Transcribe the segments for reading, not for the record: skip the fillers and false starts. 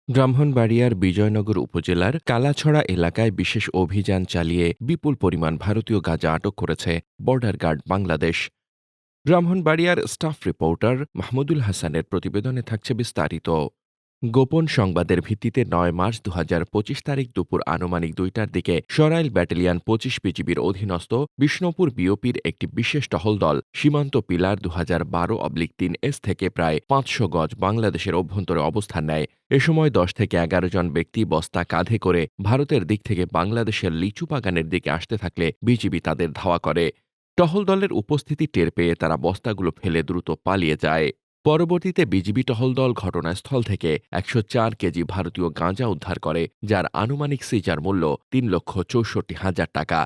ব্রাহ্মণবাড়িয়ার বিজয়নগর উপজেলার কালাছড়া এলাকায় বিশেষ অভিযান চালিয়ে বিপুল পরিমাণ ভারতীয় গাঁজা আটক করেছে বর্ডার গার্ড বাংলাদেশ। ব্রাহ্মণবাড়িয়ার স্টাফ রিপোর্টার মাহমুদুল হাসানের প্রতিবেদনে থাকছে বিস্তারিত। গোপন সংবাদের ভিত্তিতে ৯ মার্চ ২০২৫ তারিখ দুপুর আনুমানিক ২টার দিকে সরাইল ব্যাটালিয়ন ২৫ বিজিবির অধীনস্থ বিষ্ণুপুর বিওপির একটি বিশেষ টহল দল সীমান্ত পিলার ২০১২/৩ থেকে প্রায় ৫০০ গজ বাংলাদেশের অভ্যন্তরে অবস্থান নেয়। এ সময় ১০ থেকে ১১ জন ব্যক্তি বস্তা কাঁধে করে ভারতের দিক থেকে বাংলাদেশের লিচু বাগানের দিকে আসতে থাকলে বিজিবি তাদের ধাওয়া করে। টহল দলের উপস্থিতি টের পেয়ে তারা বস্তাগুলো ফেলে দ্রুত পালিয়ে যায়। পরবর্তীতে বিজিবি টহল দল ঘটনাস্থল থেকে ১০৪ কেজি ভারতীয় গাঁজা উদ্ধার করে, যার আনুমানিক সিজার মূল্য ৩,৬৪,০০০ টাকা।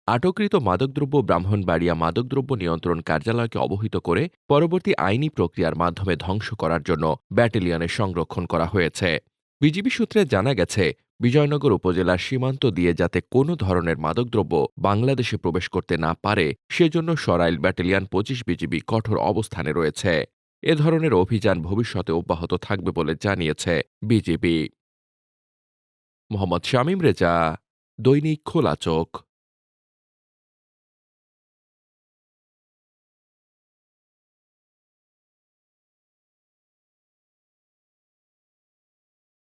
আটককৃত মাদকদ্রব্য ব্রাহ্মণবাড়িয়া মাদকদ্রব্য নিয়ন্ত্রণ কার্যালয়কে অবহিত করে পরবর্তী আইনি প্রক্রিয়ার মাধ্যমে ধ্বংস করার জন্য ব্যাটালিয়নে সংরক্ষণ করা হয়েছে। বিজিবি সূত্রে জানা গেছে, বিজয়নগর উপজেলার সীমান্ত দিয়ে যাতে কোনো ধরনের মাদকদ্রব্য বাংলাদেশে প্রবেশ করতে না পারে সেজন্য সরাইল ব্যাটালিয়ন ২৫ বিজিবি কঠোর অবস্থানে রয়েছে। এ ধরনের অভিযান ভবিষ্যতে অব্যাহত থাকবে বলে জানিয়েছে বিজিবি। মোহাম্মদ শামীম রেজা, দৈনিক খোলা চোখ।